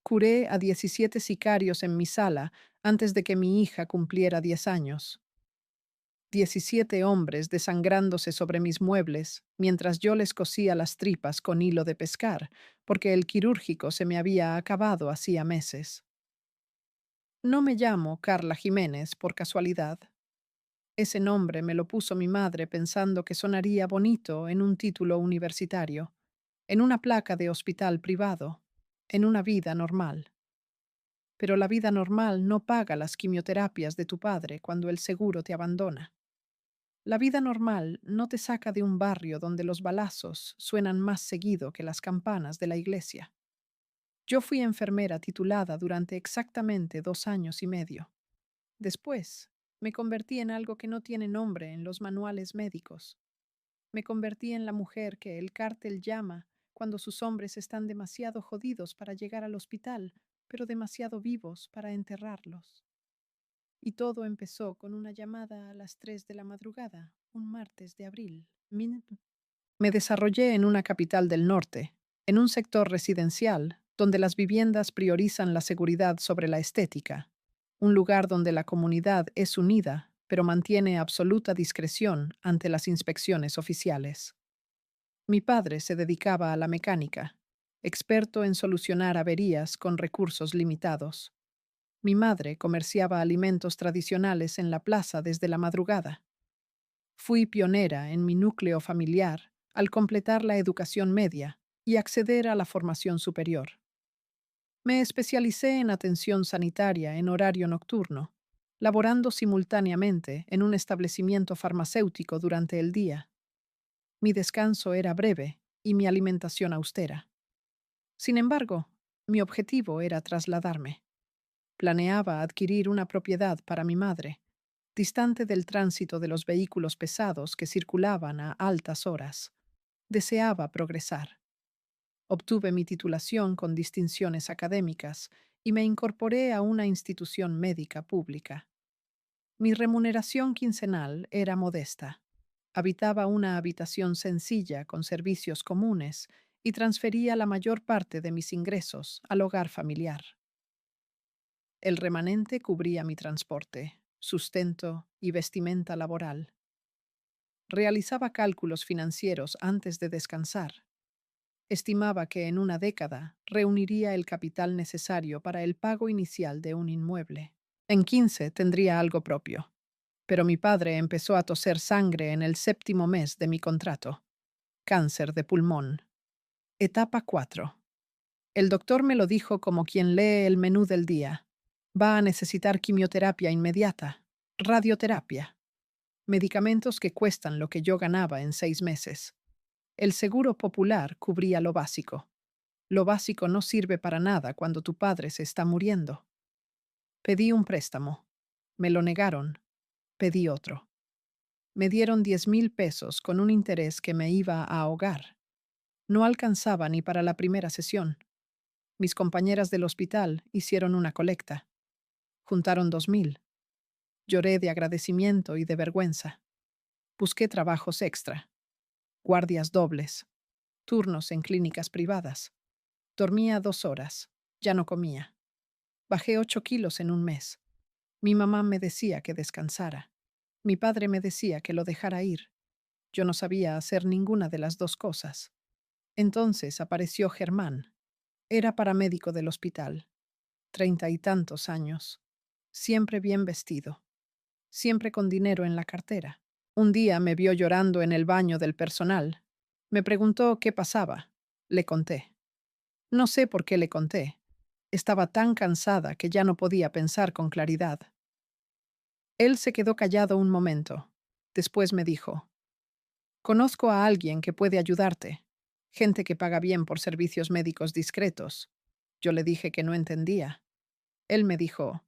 Curé a 17 sicarios en mi sala antes de que mi hija cumpliera 10 años. 17 hombres desangrándose sobre mis muebles mientras yo les cosía las tripas con hilo de pescar, porque el quirúrgico se me había acabado hacía meses. No me llamo Carla Jiménez por casualidad. Ese nombre me lo puso mi madre pensando que sonaría bonito en un título universitario, en una placa de hospital privado, en una vida normal. Pero la vida normal no paga las quimioterapias de tu padre cuando el seguro te abandona. La vida normal no te saca de un barrio donde los balazos suenan más seguido que las campanas de la iglesia. Yo fui enfermera titulada durante exactamente 2 años y medio. Después, me convertí en algo que no tiene nombre en los manuales médicos. Me convertí en la mujer que el cártel llama cuando sus hombres están demasiado jodidos para llegar al hospital, pero demasiado vivos para enterrarlos. Y todo empezó con una llamada a las 3 de la madrugada, un martes de abril. Me desarrollé en una capital del norte, en un sector residencial, donde las viviendas priorizan la seguridad sobre la estética, un lugar donde la comunidad es unida, pero mantiene absoluta discreción ante las inspecciones oficiales. Mi padre se dedicaba a la mecánica, experto en solucionar averías con recursos limitados. Mi madre comerciaba alimentos tradicionales en la plaza desde la madrugada. Fui pionera en mi núcleo familiar al completar la educación media y acceder a la formación superior. Me especialicé en atención sanitaria en horario nocturno, laborando simultáneamente en un establecimiento farmacéutico durante el día. Mi descanso era breve y mi alimentación austera. Sin embargo, mi objetivo era trasladarme. Planeaba adquirir una propiedad para mi madre, distante del tránsito de los vehículos pesados que circulaban a altas horas. Deseaba progresar. Obtuve mi titulación con distinciones académicas y me incorporé a una institución médica pública. Mi remuneración quincenal era modesta. Habitaba una habitación sencilla con servicios comunes y transfería la mayor parte de mis ingresos al hogar familiar. El remanente cubría mi transporte, sustento y vestimenta laboral. Realizaba cálculos financieros antes de descansar. Estimaba que en una década reuniría el capital necesario para el pago inicial de un inmueble. En 15 tendría algo propio. Pero mi padre empezó a toser sangre en el séptimo mes de mi contrato. Cáncer de pulmón. Etapa 4. El doctor me lo dijo como quien lee el menú del día. Va a necesitar quimioterapia inmediata, radioterapia, medicamentos que cuestan lo que yo ganaba en 6 meses. El seguro popular cubría lo básico. Lo básico no sirve para nada cuando tu padre se está muriendo. Pedí un préstamo. Me lo negaron. Pedí otro. Me dieron 10,000 pesos con un interés que me iba a ahogar. No alcanzaba ni para la primera sesión. Mis compañeras del hospital hicieron una colecta. Juntaron 2,000. Lloré de agradecimiento y de vergüenza. Busqué trabajos extra, guardias dobles, turnos en clínicas privadas. Dormía 2 horas. Ya no comía. Bajé 8 kilos en un mes. Mi mamá me decía que descansara. Mi padre me decía que lo dejara ir. Yo no sabía hacer ninguna de las dos cosas. Entonces apareció Germán. Era paramédico del hospital. 30 y tantos años. Siempre bien vestido. Siempre con dinero en la cartera. Un día me vio llorando en el baño del personal. Me preguntó qué pasaba. Le conté. No sé por qué le conté. Estaba tan cansada que ya no podía pensar con claridad. Él se quedó callado un momento. Después me dijo, conozco a alguien que puede ayudarte. Gente que paga bien por servicios médicos discretos. Yo le dije que no entendía. Él me dijo,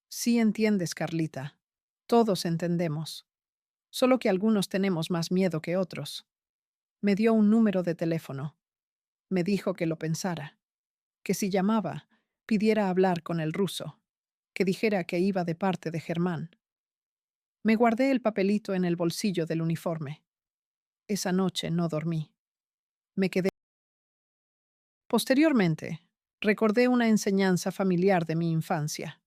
sí entiendes, Carlita. Todos entendemos. Solo que algunos tenemos más miedo que otros. Me dio un número de teléfono. Me dijo que lo pensara. Que si llamaba, pidiera hablar con el ruso. Que dijera que iba de parte de Germán. Me guardé el papelito en el bolsillo del uniforme. Esa noche no dormí. Me quedé. Posteriormente, Recordé una enseñanza familiar de mi infancia.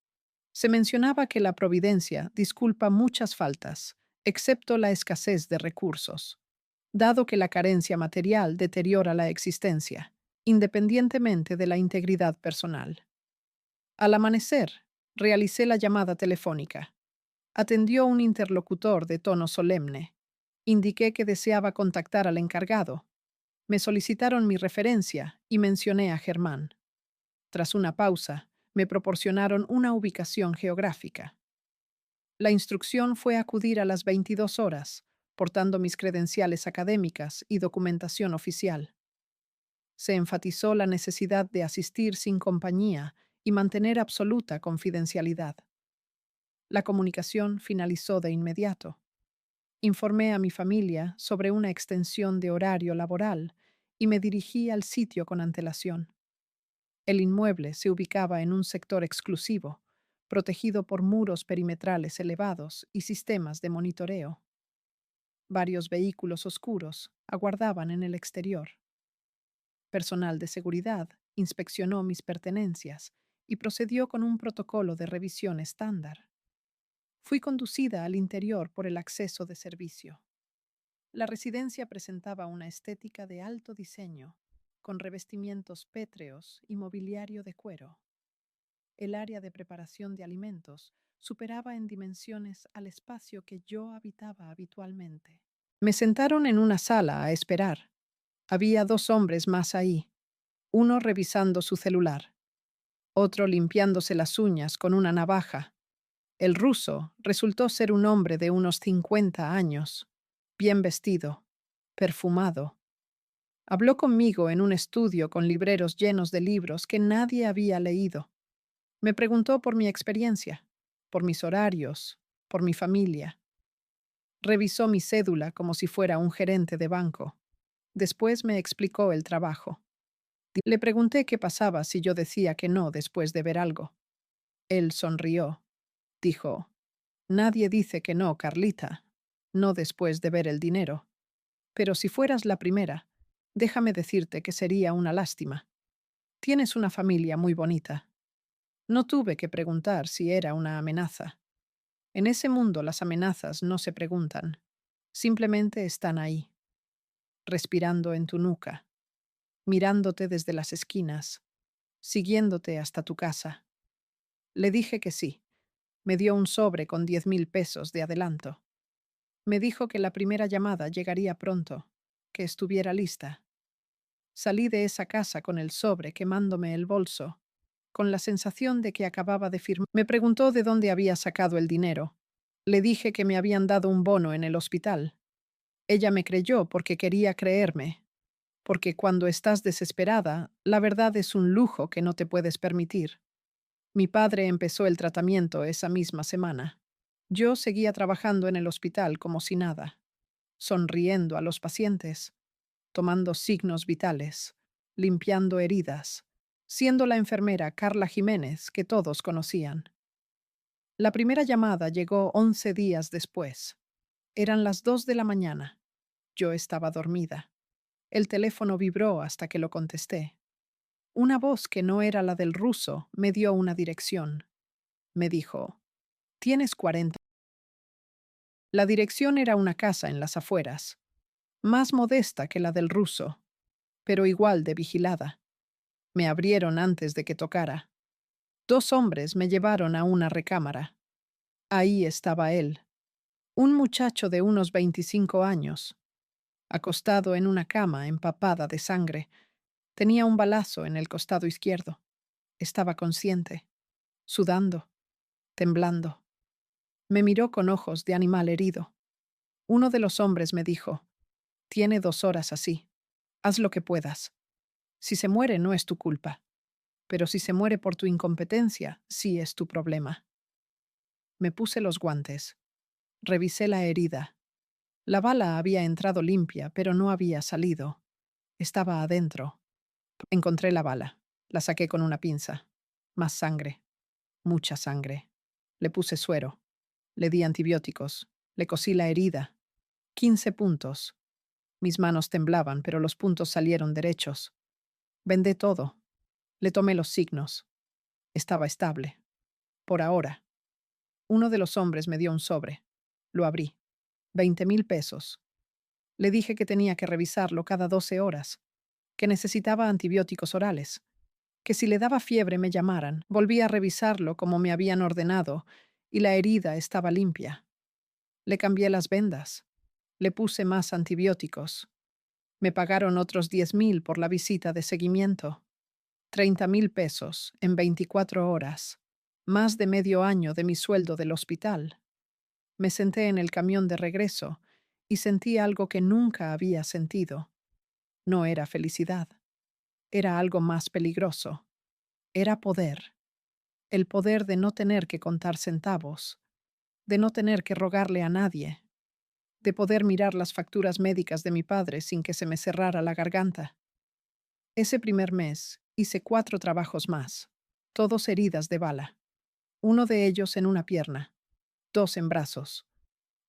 Se mencionaba que la providencia disculpa muchas faltas, excepto la escasez de recursos, dado que la carencia material deteriora la existencia, independientemente de la integridad personal. Al amanecer, realicé la llamada telefónica. Atendió un interlocutor de tono solemne. Indiqué que deseaba contactar al encargado. Me solicitaron mi referencia y mencioné a Germán. Tras una pausa, me proporcionaron una ubicación geográfica. La instrucción fue acudir a las 22 horas, portando mis credenciales académicas y documentación oficial. Se enfatizó la necesidad de asistir sin compañía y mantener absoluta confidencialidad. La comunicación finalizó de inmediato. Informé a mi familia sobre una extensión de horario laboral y me dirigí al sitio con antelación. El inmueble se ubicaba en un sector exclusivo, protegido por muros perimetrales elevados y sistemas de monitoreo. Varios vehículos oscuros aguardaban en el exterior. Personal de seguridad inspeccionó mis pertenencias y procedió con un protocolo de revisión estándar. Fui conducida al interior por el acceso de servicio. La residencia presentaba una estética de alto diseño, con revestimientos pétreos y mobiliario de cuero. El área de preparación de alimentos superaba en dimensiones al espacio que yo habitaba habitualmente. Me sentaron en una sala a esperar. Había 2 hombres más ahí, uno revisando su celular, otro limpiándose las uñas con una navaja. El ruso resultó ser un hombre de unos 50 años, bien vestido, perfumado. Habló conmigo en un estudio con libreros llenos de libros que nadie había leído. Me preguntó por mi experiencia, por mis horarios, por mi familia. Revisó mi cédula como si fuera un gerente de banco. Después me explicó el trabajo. Le pregunté qué pasaba si yo decía que no después de ver algo. Él sonrió. Dijo, nadie dice que no, Carlita, no después de ver el dinero. Pero si fueras la primera, déjame decirte que sería una lástima. Tienes una familia muy bonita. No tuve que preguntar si era una amenaza. En ese mundo las amenazas no se preguntan, simplemente están ahí, respirando en tu nuca, mirándote desde las esquinas, siguiéndote hasta tu casa. Le dije que sí. Me dio un sobre con 10,000 pesos de adelanto. Me dijo que la primera llamada llegaría pronto, que estuviera lista. Salí de esa casa con el sobre quemándome el bolso, con la sensación de que acababa de firmar. Me preguntó de dónde había sacado el dinero. Le dije que me habían dado un bono en el hospital. Ella me creyó porque quería creerme, porque cuando estás desesperada, la verdad es un lujo que no te puedes permitir. Mi padre empezó el tratamiento esa misma semana. Yo seguía trabajando en el hospital como si nada, sonriendo a los pacientes, tomando signos vitales, limpiando heridas, siendo la enfermera Carla Jiménez que todos conocían. La primera llamada llegó 11 días después. Eran las 2 de la mañana. Yo estaba dormida. El teléfono vibró hasta que lo contesté. Una voz que no era la del ruso me dio una dirección. Me dijo, «Tienes 40». La dirección era una casa en las afueras, más modesta que la del ruso, pero igual de vigilada. Me abrieron antes de que tocara. 2 hombres me llevaron a una recámara. Ahí estaba él, un muchacho de unos 25 años, acostado en una cama empapada de sangre. Tenía un balazo en el costado izquierdo. Estaba consciente, sudando, temblando. Me miró con ojos de animal herido. Uno de los hombres me dijo, «Tiene 2 horas así. Haz lo que puedas. Si se muere no es tu culpa, pero si se muere por tu incompetencia, sí es tu problema». Me puse los guantes. Revisé la herida. La bala había entrado limpia, pero no había salido. Estaba adentro. Encontré la bala. La saqué con una pinza. Más sangre. Mucha sangre. Le puse suero. Le di antibióticos. Le cosí la herida. 15 puntos. Mis manos temblaban, pero los puntos salieron derechos. Vendé todo. Le tomé los signos. Estaba estable. Por ahora. Uno de los hombres me dio un sobre. Lo abrí. 20,000 pesos. Le dije que tenía que revisarlo cada 12 horas, que necesitaba antibióticos orales, que si le daba fiebre me llamaran. Volví a revisarlo como me habían ordenado y la herida estaba limpia. Le cambié las vendas. Le puse más antibióticos. Me pagaron otros 10,000 por la visita de seguimiento. 30,000 pesos en 24 horas. Más de medio año de mi sueldo del hospital. Me senté en el camión de regreso y sentí algo que nunca había sentido. No era felicidad. Era algo más peligroso. Era poder. El poder de no tener que contar centavos, de no tener que rogarle a nadie, de poder mirar las facturas médicas de mi padre sin que se me cerrara la garganta. Ese primer mes hice 4 trabajos más, todos heridas de bala. Uno de ellos en una pierna, 2 en brazos,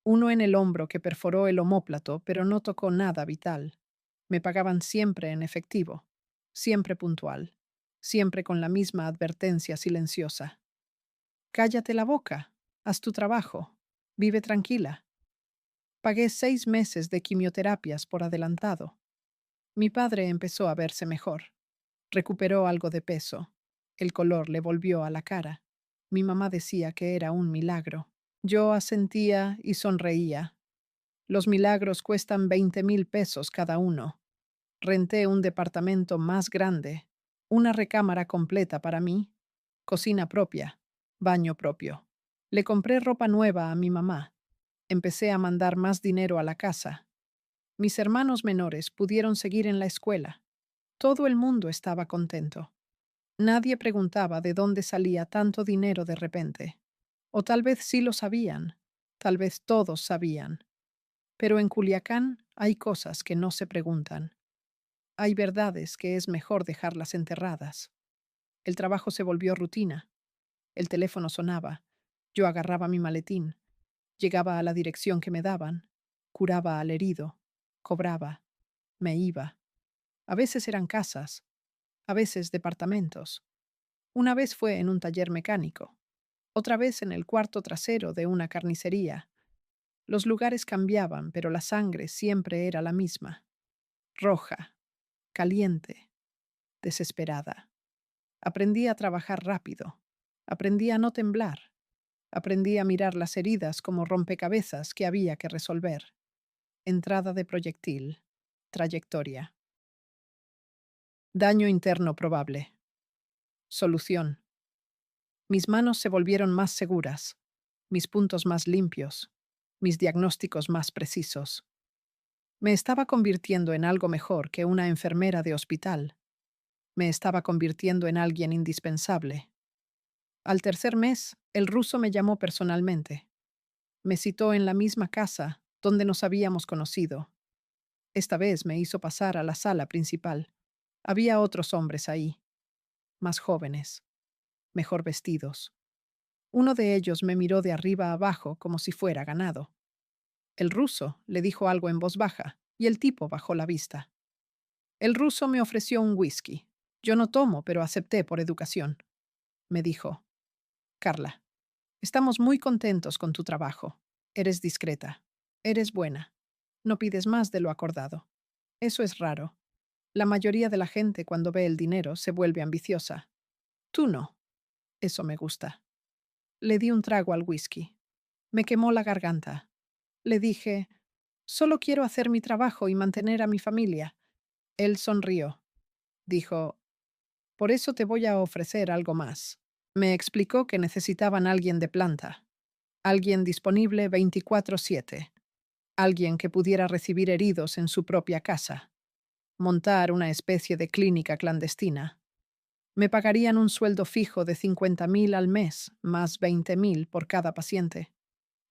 uno en el hombro que perforó el omóplato pero no tocó nada vital. Me pagaban siempre en efectivo, siempre puntual, siempre con la misma advertencia silenciosa. Cállate la boca, haz tu trabajo, vive tranquila. Pagué 6 meses de quimioterapias por adelantado. Mi padre empezó a verse mejor. Recuperó algo de peso. El color le volvió a la cara. Mi mamá decía que era un milagro. Yo asentía y sonreía. Los milagros cuestan 20,000 pesos cada uno. Renté un departamento más grande, una recámara completa para mí, cocina propia, baño propio. Le compré ropa nueva a mi mamá. Empecé a mandar más dinero a la casa. Mis hermanos menores pudieron seguir en la escuela. Todo el mundo estaba contento. Nadie preguntaba de dónde salía tanto dinero de repente. O tal vez sí lo sabían. Tal vez todos sabían. Pero en Culiacán hay cosas que no se preguntan. Hay verdades que es mejor dejarlas enterradas. El trabajo se volvió rutina. El teléfono sonaba. Yo agarraba mi maletín. Llegaba a la dirección que me daban. Curaba al herido. Cobraba. Me iba. A veces eran casas. A veces departamentos. Una vez fue en un taller mecánico. Otra vez en el cuarto trasero de una carnicería. Los lugares cambiaban, pero la sangre siempre era la misma. Roja. Caliente. Desesperada. Aprendí a trabajar rápido. Aprendí a no temblar. Aprendí a mirar las heridas como rompecabezas que había que resolver. Entrada de proyectil. Trayectoria. Daño interno probable. Solución. Mis manos se volvieron más seguras, mis puntos más limpios, mis diagnósticos más precisos. Me estaba convirtiendo en algo mejor que una enfermera de hospital. Me estaba convirtiendo en alguien indispensable. Al tercer mes, el ruso me llamó personalmente. Me citó en la misma casa donde nos habíamos conocido. Esta vez me hizo pasar a la sala principal. Había otros hombres ahí, más jóvenes, mejor vestidos. Uno de ellos me miró de arriba a abajo como si fuera ganado. El ruso le dijo algo en voz baja y el tipo bajó la vista. El ruso me ofreció un whisky. Yo no tomo, pero acepté por educación. Me dijo: Carla, estamos muy contentos con tu trabajo. Eres discreta. Eres buena. No pides más de lo acordado. Eso es raro. La mayoría de la gente cuando ve el dinero se vuelve ambiciosa. Tú no. Eso me gusta. Le di un trago al whisky. Me quemó la garganta. Le dije: solo quiero hacer mi trabajo y mantener a mi familia. Él sonrió. Dijo: por eso te voy a ofrecer algo más. Me explicó que necesitaban alguien de planta. Alguien disponible 24/7. Alguien que pudiera recibir heridos en su propia casa. Montar una especie de clínica clandestina. Me pagarían un sueldo fijo de 50,000 al mes, más 20,000 por cada paciente.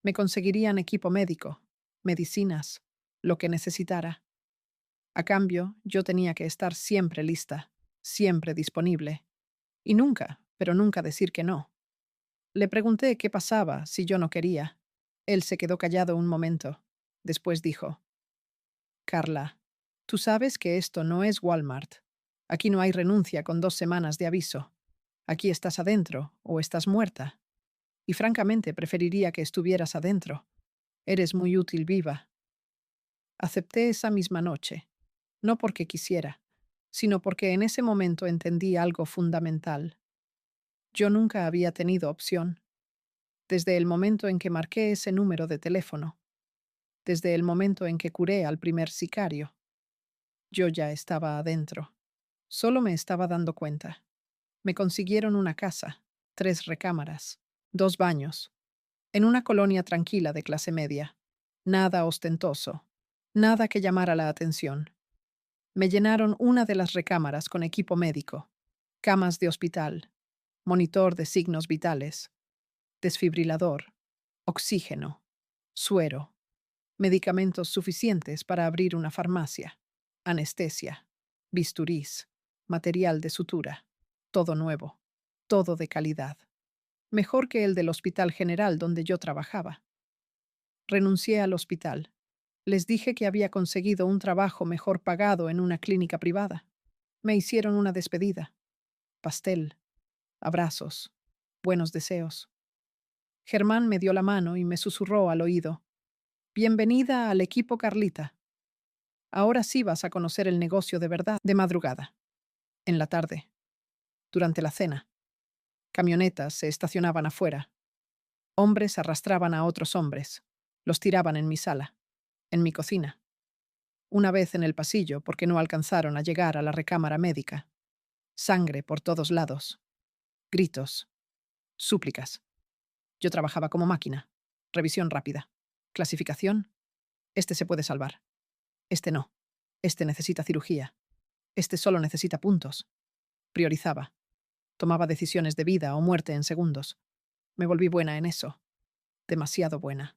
Me conseguirían equipo médico, medicinas, lo que necesitara. A cambio, yo tenía que estar siempre lista, siempre disponible. Y nunca, pero nunca decir que no. Le pregunté qué pasaba si yo no quería. Él se quedó callado un momento. Después dijo: Carla, tú sabes que esto no es Walmart. Aquí no hay renuncia con 2 semanas de aviso. Aquí estás adentro o estás muerta. Y francamente preferiría que estuvieras adentro. Eres muy útil viva. Acepté esa misma noche, no porque quisiera, sino porque en ese momento entendí algo fundamental. Yo nunca había tenido opción. Desde el momento en que marqué ese número de teléfono, desde el momento en que curé al primer sicario, yo ya estaba adentro. Solo me estaba dando cuenta. Me consiguieron una casa, 3 recámaras, 2 baños, en una colonia tranquila de clase media. Nada ostentoso, nada que llamara la atención. Me llenaron una de las recámaras con equipo médico, camas de hospital, monitor de signos vitales, desfibrilador, oxígeno, suero, medicamentos suficientes para abrir una farmacia, anestesia, bisturís, material de sutura, todo nuevo, todo de calidad, mejor que el del Hospital General donde yo trabajaba. Renuncié al hospital. Les dije que había conseguido un trabajo mejor pagado en una clínica privada. Me hicieron una despedida. Pastel, abrazos, buenos deseos. Germán me dio la mano y me susurró al oído: Bienvenida al equipo Carlita. Ahora sí vas a conocer el negocio de verdad. De madrugada, en la tarde, durante la cena. Camionetas se estacionaban afuera. Hombres arrastraban a otros hombres. Los tiraban en mi sala, en mi cocina. Una vez en el pasillo porque no alcanzaron a llegar a la recámara médica. Sangre por todos lados. Gritos. Súplicas. Yo trabajaba como máquina. Revisión rápida. Clasificación. Este se puede salvar. Este no. Este necesita cirugía. Este solo necesita puntos. Priorizaba. Tomaba decisiones de vida o muerte en segundos. Me volví buena en eso. Demasiado buena.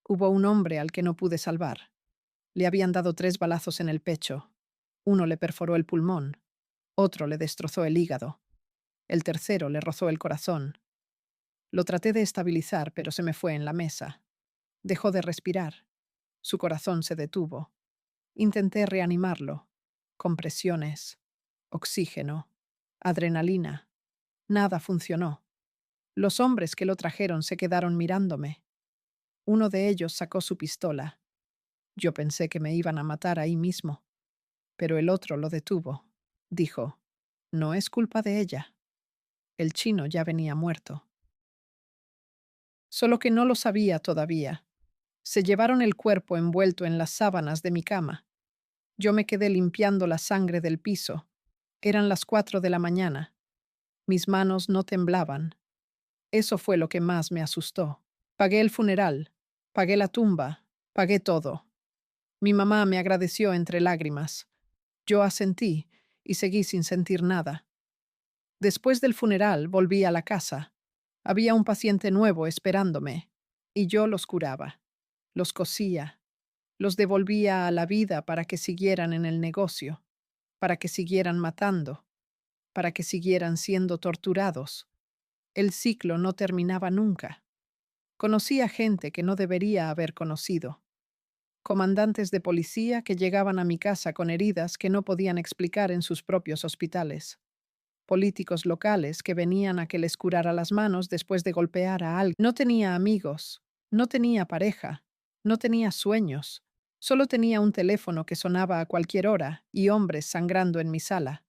Hubo un hombre al que no pude salvar. Le habían dado 3 balazos en el pecho. Uno le perforó el pulmón. Otro le destrozó el hígado. El tercero le rozó el corazón. Lo traté de estabilizar, pero se me fue en la mesa. Dejó de respirar. Su corazón se detuvo. Intenté reanimarlo. Compresiones, oxígeno, adrenalina. Nada funcionó. Los hombres que lo trajeron se quedaron mirándome. Uno de ellos sacó su pistola. Yo pensé que me iban a matar ahí mismo, pero el otro lo detuvo. Dijo: no es culpa de ella. El chino ya venía muerto. Solo que no lo sabía todavía. Se llevaron el cuerpo envuelto en las sábanas de mi cama. Yo me quedé limpiando la sangre del piso. Eran las 4 de la mañana. Mis manos no temblaban. Eso fue lo que más me asustó. Pagué el funeral, pagué la tumba, pagué todo. Mi mamá me agradeció entre lágrimas. Yo asentí y seguí sin sentir nada. Después del funeral volví a la casa. Había un paciente nuevo esperándome, y yo los curaba, los cosía, los devolvía a la vida para que siguieran en el negocio, para que siguieran matando, para que siguieran siendo torturados. El ciclo no terminaba nunca. Conocí a gente que no debería haber conocido. Comandantes de policía que llegaban a mi casa con heridas que no podían explicar en sus propios hospitales. Políticos locales que venían a que les curara las manos después de golpear a alguien. No tenía amigos, no tenía pareja, no tenía sueños. Solo tenía un teléfono que sonaba a cualquier hora y hombres sangrando en mi sala.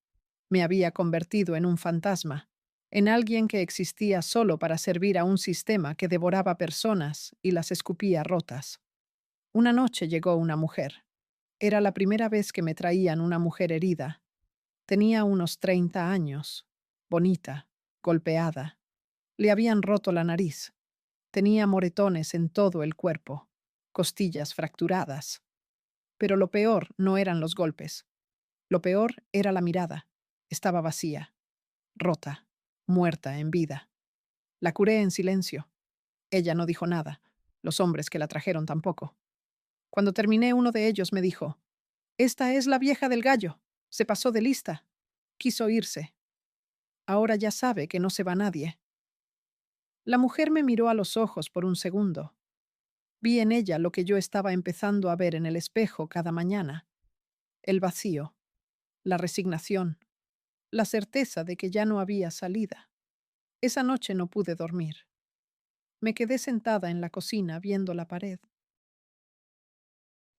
Me había convertido en un fantasma, en alguien que existía solo para servir a un sistema que devoraba personas y las escupía rotas. Una noche llegó una mujer. Era la primera vez que me traían una mujer herida. Tenía unos 30 años, bonita, golpeada. Le habían roto la nariz. Tenía moretones en todo el cuerpo, costillas fracturadas. Pero lo peor no eran los golpes. Lo peor era la mirada. Estaba vacía, rota, muerta en vida. La curé en silencio. Ella no dijo nada. Los hombres que la trajeron tampoco. Cuando terminé, uno de ellos me dijo: «Esta es la vieja del gallo. Se pasó de lista. Quiso irse. Ahora ya sabe que no se va nadie». La mujer me miró a los ojos por un segundo. Vi en ella lo que yo estaba empezando a ver en el espejo cada mañana: el vacío. la resignación, la certeza de que ya no había salida. Esa noche no pude dormir. Me quedé sentada en la cocina viendo la pared,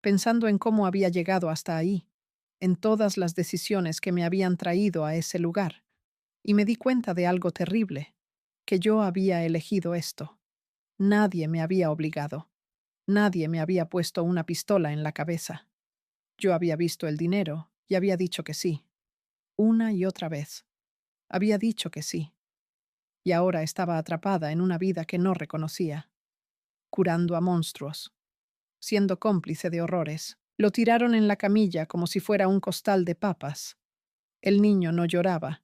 pensando en cómo había llegado hasta ahí, en todas las decisiones que me habían traído a ese lugar, y me di cuenta de algo terrible, que yo había elegido esto. Nadie me había obligado. Nadie me había puesto una pistola en la cabeza. Yo había visto el dinero y había dicho que sí, una y otra vez. Había dicho que sí. Y ahora estaba atrapada en una vida que no reconocía, curando a monstruos, siendo cómplice de horrores. Lo tiraron en la camilla como si fuera un costal de papas. El niño no lloraba.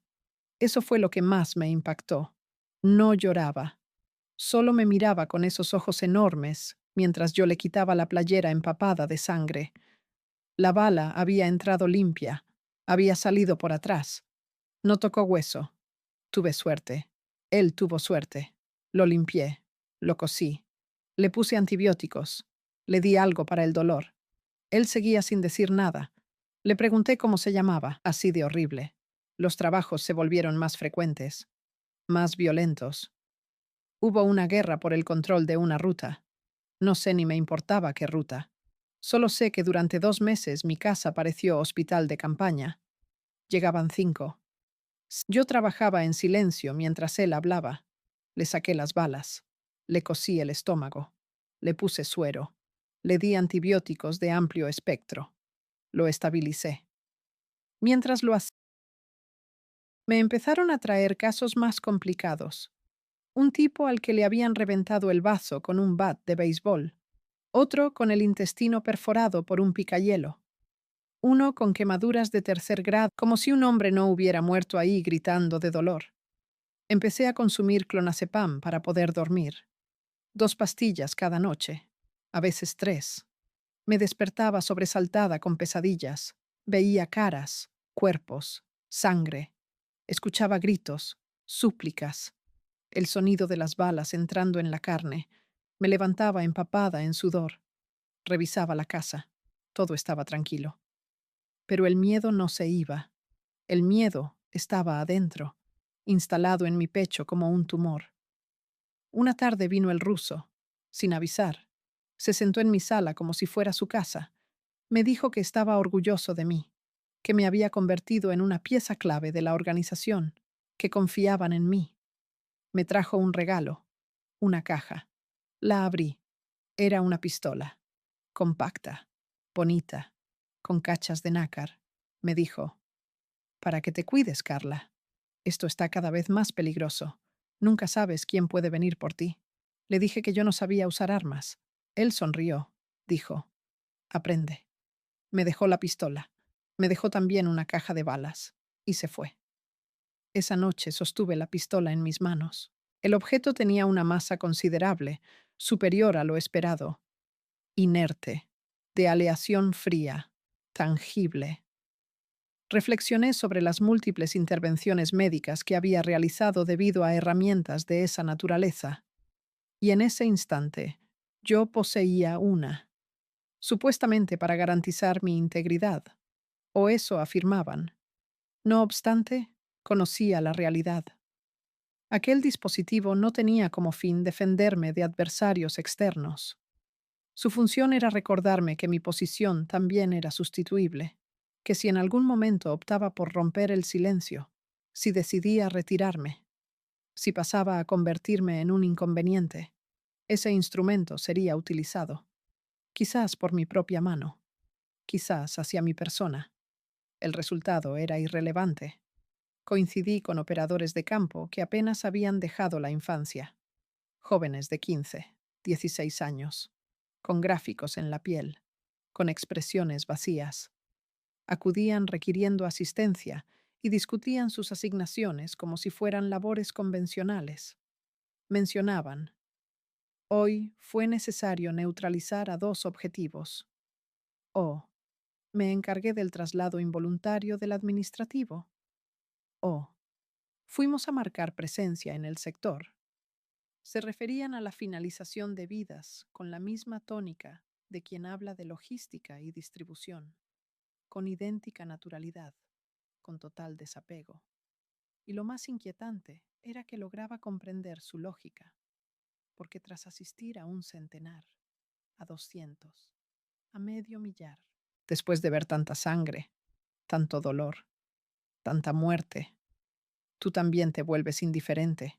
Eso fue lo que más me impactó. No lloraba. Solo me miraba con esos ojos enormes mientras yo le quitaba la playera empapada de sangre. La bala había entrado limpia. Había salido por atrás. No tocó hueso. Tuve suerte. Él tuvo suerte. Lo limpié. Lo cosí. Le puse antibióticos. Le di algo para el dolor. Él seguía sin decir nada. Le pregunté cómo se llamaba, así de horrible. Los trabajos se volvieron más frecuentes, más violentos. Hubo una guerra por el control de una ruta. No sé ni me importaba qué ruta. Solo sé que durante 2 meses mi casa pareció hospital de campaña. Llegaban 5. Yo trabajaba en silencio mientras él hablaba. Le saqué las balas. Le cosí el estómago. Le puse suero. Le di antibióticos de amplio espectro. Lo estabilicé. Mientras lo hacía, me empezaron a traer casos más complicados. Un tipo al que le habían reventado el bazo con un bat de béisbol. Otro con el intestino perforado por un picayelo. Uno con quemaduras de tercer grado, como si un hombre no hubiera muerto ahí gritando de dolor. Empecé a consumir clonazepam para poder dormir. 2 pastillas cada noche, a veces 3. Me despertaba sobresaltada con pesadillas. Veía caras, cuerpos, sangre. Escuchaba gritos, súplicas, el sonido de las balas entrando en la carne. Me levantaba empapada en sudor. Revisaba la casa. Todo estaba tranquilo. Pero el miedo no se iba. El miedo estaba adentro, instalado en mi pecho como un tumor. Una tarde vino el ruso, sin avisar. Se sentó en mi sala como si fuera su casa. Me dijo que estaba orgulloso de mí, que me había convertido en una pieza clave de la organización, que confiaban en mí. Me trajo un regalo, una caja. La abrí. Era una pistola, compacta, bonita, con cachas de nácar. Me dijo, para que te cuides, Carla. Esto está cada vez más peligroso. Nunca sabes quién puede venir por ti. Le dije que yo no sabía usar armas. Él sonrió. Dijo, aprende. Me dejó la pistola. Me dejó también una caja de balas. Y se fue. Esa noche sostuve la pistola en mis manos. El objeto tenía una masa considerable, superior a lo esperado. Inerte, de aleación fría, tangible. Reflexioné sobre las múltiples intervenciones médicas que había realizado debido a herramientas de esa naturaleza. Y en ese instante, yo poseía una, supuestamente para garantizar mi integridad, o eso afirmaban. No obstante, conocía la realidad. Aquel dispositivo no tenía como fin defenderme de adversarios externos. Su función era recordarme que mi posición también era sustituible, que si en algún momento optaba por romper el silencio, si decidía retirarme, si pasaba a convertirme en un inconveniente, ese instrumento sería utilizado, quizás por mi propia mano, quizás hacia mi persona. El resultado era irrelevante. Coincidí con operadores de campo que apenas habían dejado la infancia, jóvenes de 15, 16 años, con gráficos en la piel, con expresiones vacías. Acudían requiriendo asistencia y discutían sus asignaciones como si fueran labores convencionales. Mencionaban, hoy fue necesario neutralizar a 2 objetivos. O, me encargué del traslado involuntario del administrativo. O, fuimos a marcar presencia en el sector. Se referían a la finalización de vidas con la misma tónica de quien habla de logística y distribución, con idéntica naturalidad. con total desapego. Y lo más inquietante era que lograba comprender su lógica, porque tras asistir a un centenar, a 200, a medio millar, después de ver tanta sangre, tanto dolor, tanta muerte, tú también te vuelves indiferente,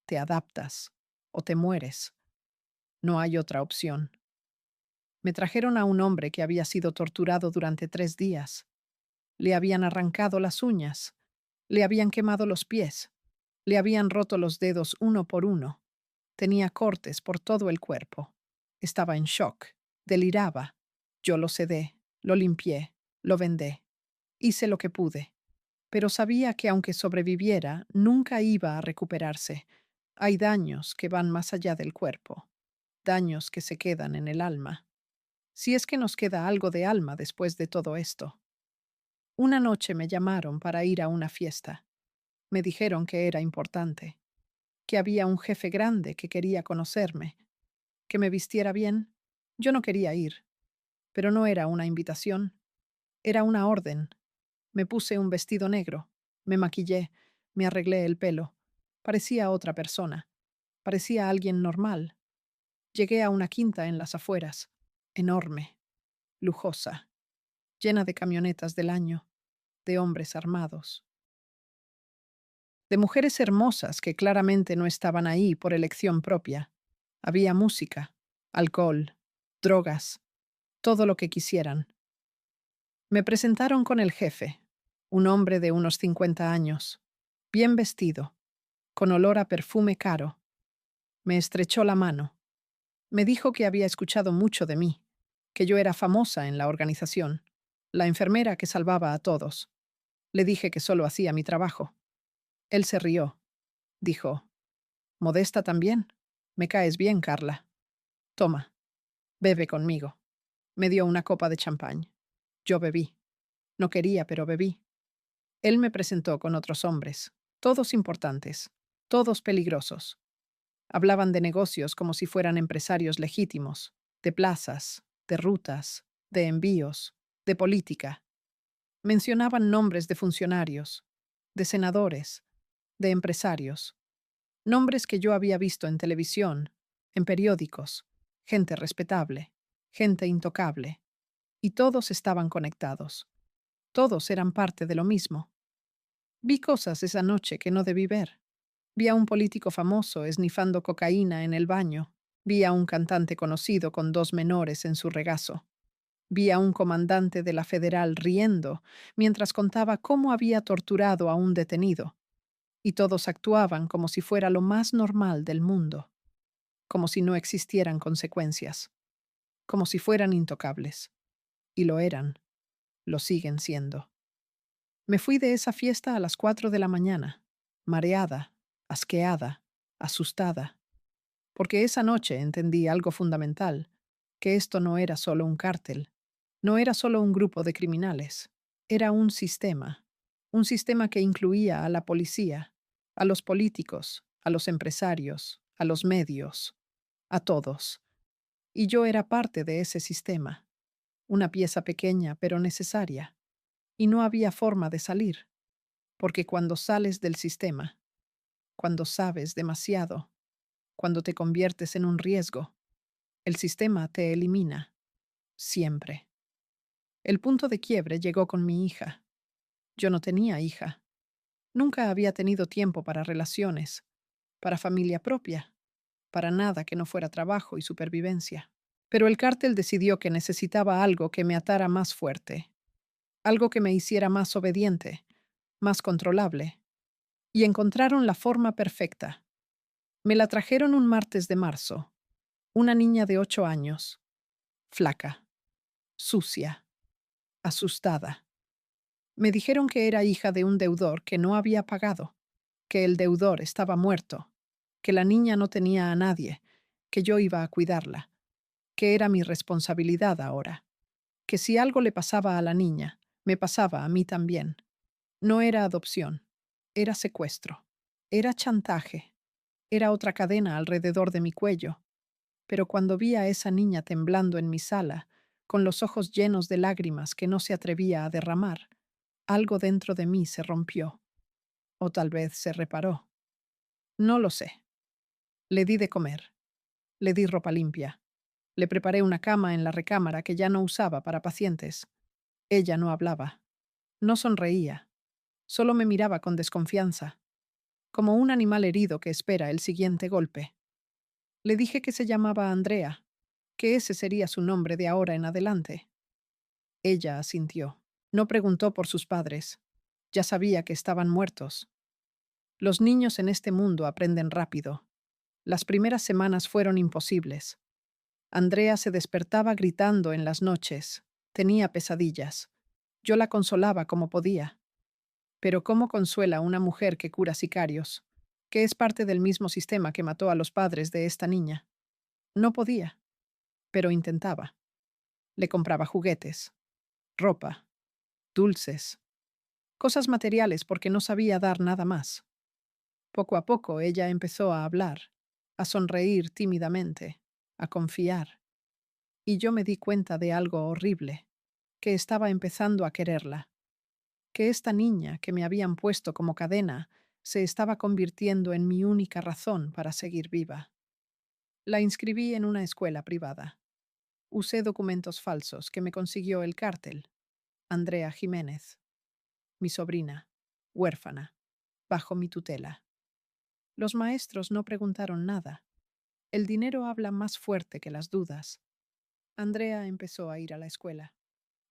te adaptas o te mueres. No hay otra opción. Me trajeron a un hombre que había sido torturado durante 3 días. Le habían arrancado las uñas, le habían quemado los pies, le habían roto los dedos uno por uno. Tenía cortes por todo el cuerpo. Estaba en shock, deliraba. Yo lo sedé, lo limpié, lo vendé. Hice lo que pude. Pero sabía que aunque sobreviviera, nunca iba a recuperarse. Hay daños que van más allá del cuerpo, daños que se quedan en el alma. Si es que nos queda algo de alma después de todo esto. Una noche me llamaron para ir a una fiesta. Me dijeron que era importante, que había un jefe grande que quería conocerme, que me vistiera bien. Yo no quería ir, pero no era una invitación, era una orden. Me puse un vestido negro, me maquillé, me arreglé el pelo. Parecía otra persona, parecía alguien normal. Llegué a una quinta en las afueras, enorme, lujosa, llena de camionetas del año, de hombres armados, de mujeres hermosas que claramente no estaban ahí por elección propia. Había música, alcohol, drogas, todo lo que quisieran. Me presentaron con el jefe, un hombre de unos 50 años, bien vestido, con olor a perfume caro. Me estrechó la mano. Me dijo que había escuchado mucho de mí, que yo era famosa en la organización, la enfermera que salvaba a todos. Le dije que solo hacía mi trabajo. Él se rió. Dijo, «Modesta también. Me caes bien, Carla. Toma, bebe conmigo». Me dio una copa de champán. Yo bebí. No quería, pero bebí. Él me presentó con otros hombres, todos importantes, todos peligrosos. Hablaban de negocios como si fueran empresarios legítimos, de plazas, de rutas, de envíos, de política. Mencionaban nombres de funcionarios, de senadores, de empresarios, nombres que yo había visto en televisión, en periódicos, gente respetable, gente intocable, y todos estaban conectados. Todos eran parte de lo mismo. Vi cosas esa noche que no debí ver. Vi a un político famoso esnifando cocaína en el baño. Vi a un cantante conocido con 2 menores en su regazo. Vi a un comandante de la Federal riendo mientras contaba cómo había torturado a un detenido. Y todos actuaban como si fuera lo más normal del mundo, como si no existieran consecuencias, como si fueran intocables. Y lo eran, lo siguen siendo. Me fui de esa fiesta a las 4 de la mañana, mareada, asqueada, asustada, porque esa noche entendí algo fundamental, que esto no era solo un cártel, no era solo un grupo de criminales, era un sistema que incluía a la policía, a los políticos, a los empresarios, a los medios, a todos. Y yo era parte de ese sistema, una pieza pequeña pero necesaria, y no había forma de salir. Porque cuando sales del sistema, cuando sabes demasiado, cuando te conviertes en un riesgo, el sistema te elimina, siempre. El punto de quiebre llegó con mi hija. Yo no tenía hija. Nunca había tenido tiempo para relaciones, para familia propia, para nada que no fuera trabajo y supervivencia. Pero el cártel decidió que necesitaba algo que me atara más fuerte, algo que me hiciera más obediente, más controlable. Y encontraron la forma perfecta. Me la trajeron un martes de marzo. Una niña de 8 años. Flaca. Sucia. Asustada. Me dijeron que era hija de un deudor que no había pagado, que el deudor estaba muerto, que la niña no tenía a nadie, que yo iba a cuidarla, que era mi responsabilidad ahora, que si algo le pasaba a la niña, me pasaba a mí también. No era adopción, era secuestro, era chantaje, era otra cadena alrededor de mi cuello. Pero cuando vi a esa niña temblando en mi sala, con los ojos llenos de lágrimas que no se atrevía a derramar, Algo dentro de mí se rompió, o tal vez se reparó. No lo sé. Le di de comer, le di ropa limpia, le preparé una cama en la recámara que ya no usaba para pacientes. Ella no hablaba, no sonreía, solo me miraba con desconfianza, como un animal herido que espera el siguiente golpe. Le dije que se llamaba Andrea, que ese sería su nombre de ahora en adelante. Ella asintió. No preguntó por sus padres. Ya sabía que estaban muertos. Los niños en este mundo aprenden rápido. Las primeras semanas fueron imposibles. Andrea se despertaba gritando en las noches. Tenía pesadillas. Yo la consolaba como podía. Pero ¿cómo consuela a una mujer que cura sicarios, que es parte del mismo sistema que mató a los padres de esta niña? No podía, pero intentaba. Le compraba juguetes, ropa, dulces, cosas materiales porque no sabía dar nada más. Poco a poco ella empezó a hablar, a sonreír tímidamente, a confiar. Y yo me di cuenta de algo horrible, que estaba empezando a quererla, que esta niña que me habían puesto como cadena se estaba convirtiendo en mi única razón para seguir viva. La inscribí en una escuela privada. Usé documentos falsos que me consiguió el cártel. Andrea Jiménez, mi sobrina, huérfana, bajo mi tutela. Los maestros no preguntaron nada. El dinero habla más fuerte que las dudas. Andrea empezó a ir a la escuela,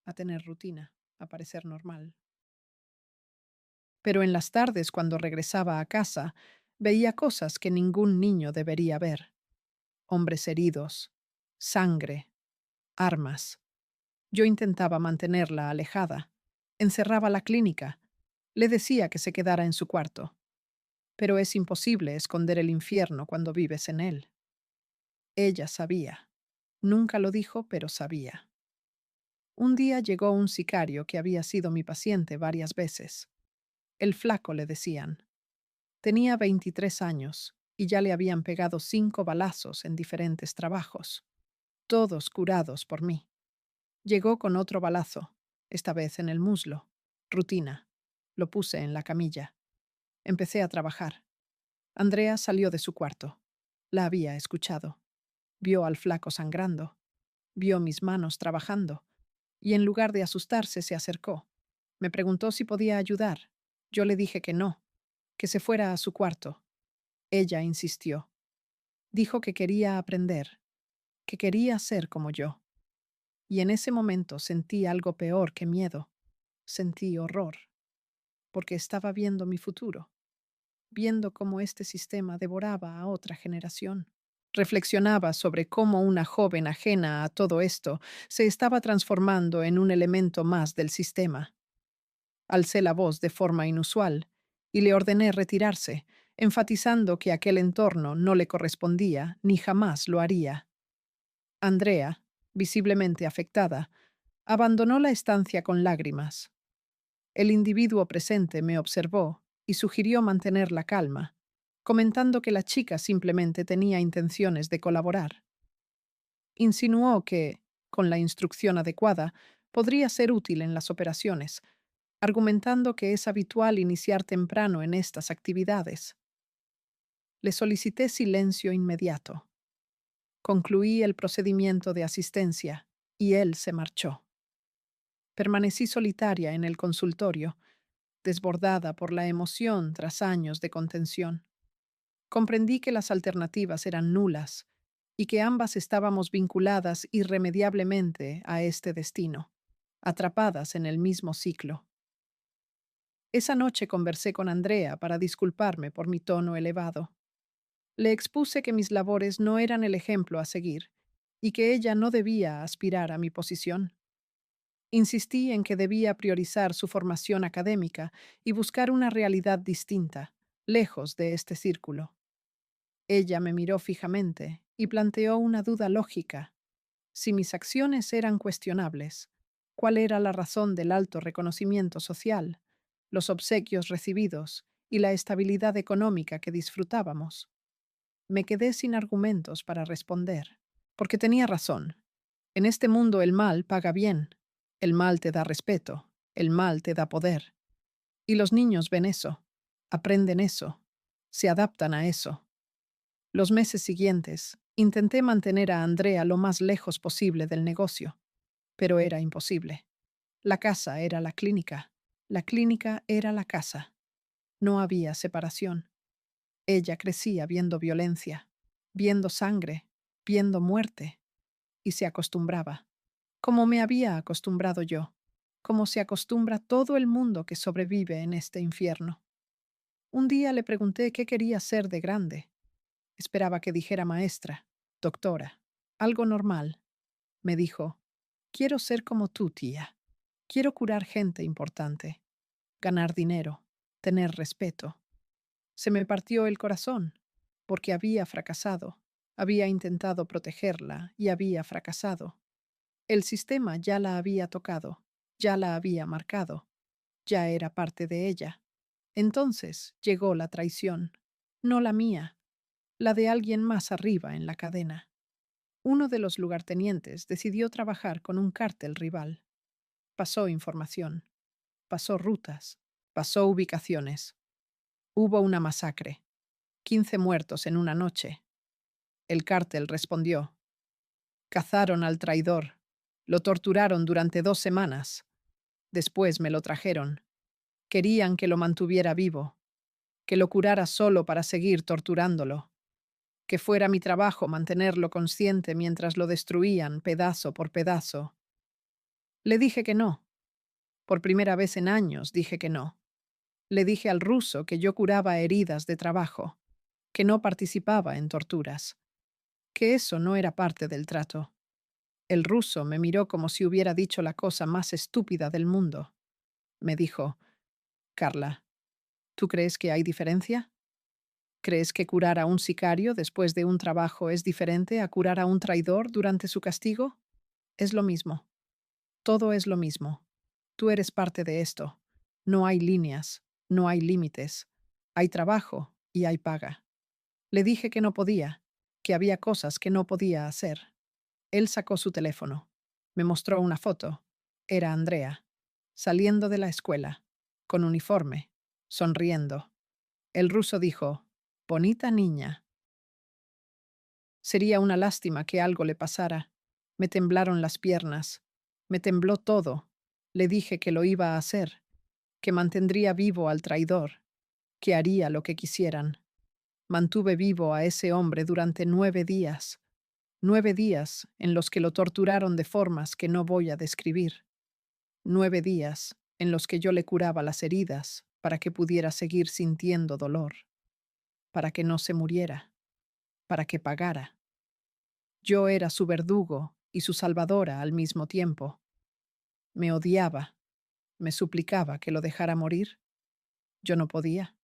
a tener rutina, a parecer normal. Pero en las tardes, cuando regresaba a casa, veía cosas que ningún niño debería ver. Hombres heridos, sangre, armas. Yo intentaba mantenerla alejada. Encerraba la clínica. Le decía que se quedara en su cuarto. Pero es imposible esconder el infierno cuando vives en él. Ella sabía. Nunca lo dijo, pero sabía. Un día llegó un sicario que había sido mi paciente varias veces. El flaco le decían. Tenía 23 años y ya le habían pegado 5 balazos en diferentes trabajos, todos curados por mí. Llegó con otro balazo, esta vez en el muslo. Rutina. Lo puse en la camilla. Empecé a trabajar. Andrea salió de su cuarto. La había escuchado. Vio al flaco sangrando. Vio mis manos trabajando. Y en lugar de asustarse, se acercó. Me preguntó si podía ayudar. Yo le dije que no, que se fuera a su cuarto. Ella insistió. Dijo que quería aprender, que quería ser como yo. Y en ese momento sentí algo peor que miedo. Sentí horror, porque estaba viendo mi futuro, viendo cómo este sistema devoraba a otra generación. Reflexionaba sobre cómo una joven ajena a todo esto se estaba transformando en un elemento más del sistema. Alcé la voz de forma inusual y le ordené retirarse, enfatizando que aquel entorno no le correspondía ni jamás lo haría. Andrea, visiblemente afectada, abandonó la estancia con lágrimas. El individuo presente me observó y sugirió mantener la calma, comentando que la chica simplemente tenía intenciones de colaborar. Insinuó que, con la instrucción adecuada, podría ser útil en las operaciones, argumentando que es habitual iniciar temprano en estas actividades. Le solicité silencio inmediato. Concluí el procedimiento de asistencia y él se marchó. Permanecí solitaria en el consultorio, desbordada por la emoción tras años de contención. Comprendí que las alternativas eran nulas y que ambas estábamos vinculadas irremediablemente a este destino, atrapadas en el mismo ciclo. Esa noche conversé con Andrea para disculparme por mi tono elevado. Le expuse que mis labores no eran el ejemplo a seguir y que ella no debía aspirar a mi posición. Insistí en que debía priorizar su formación académica y buscar una realidad distinta, lejos de este círculo. Ella me miró fijamente y planteó una duda lógica. Si mis acciones eran cuestionables, ¿cuál era la razón del alto reconocimiento social, los obsequios recibidos y la estabilidad económica que disfrutábamos? Me quedé sin argumentos para responder, porque tenía razón. En este mundo el mal paga bien, el mal te da respeto, El mal te da poder. Y los niños ven eso, aprenden eso, se adaptan a eso. Los meses siguientes, intenté mantener a Andrea lo más lejos posible del negocio, pero era imposible. La casa era la clínica era la casa. No había separación. Ella crecía viendo violencia, viendo sangre, viendo muerte, y se acostumbraba, como me había acostumbrado yo, como se acostumbra todo el mundo que sobrevive en este infierno. Un día le pregunté qué quería ser de grande. Esperaba que dijera maestra, doctora, algo normal. Me dijo, quiero ser como tú, tía. Quiero curar gente importante, ganar dinero, tener respeto. Se me partió el corazón, porque había fracasado. Había intentado protegerla y había fracasado. El sistema ya la había tocado, ya la había marcado, ya era parte de ella. Entonces llegó la traición, no la mía, la de alguien más arriba en la cadena. Uno de los lugartenientes decidió trabajar con un cártel rival. Pasó información, pasó rutas, pasó ubicaciones. Hubo una masacre, 15 muertos en una noche. El cártel respondió. Cazaron al traidor, lo torturaron durante 2 semanas. Después me lo trajeron. Querían que lo mantuviera vivo, que lo curara solo para seguir torturándolo, que fuera mi trabajo mantenerlo consciente mientras lo destruían pedazo por pedazo. Le dije que no. Por primera vez en años dije que no. Le dije al ruso que yo curaba heridas de trabajo, que no participaba en torturas, que eso no era parte del trato. El ruso me miró como si hubiera dicho la cosa más estúpida del mundo. Me dijo, Carla, ¿tú crees que hay diferencia? ¿Crees que curar a un sicario después de un trabajo es diferente a curar a un traidor durante su castigo? Es lo mismo. Todo es lo mismo. Tú eres parte de esto. No hay líneas, no hay límites. Hay trabajo y hay paga. Le dije que no podía, que había cosas que no podía hacer. Él sacó su teléfono. Me mostró una foto. Era Andrea, saliendo de la escuela, con uniforme, sonriendo. El ruso dijo, bonita niña. Sería una lástima que algo le pasara. Me temblaron las piernas. Me tembló todo. Le dije que lo iba a hacer, que mantendría vivo al traidor, que haría lo que quisieran. Mantuve vivo a ese hombre durante 9 días. 9 días en los que lo torturaron de formas que no voy a describir. 9 días en los que yo le curaba las heridas para que pudiera seguir sintiendo dolor, para que no se muriera, para que pagara. Yo era su verdugo y su salvadora al mismo tiempo. Me odiaba, me suplicaba que lo dejara morir. Yo no podía,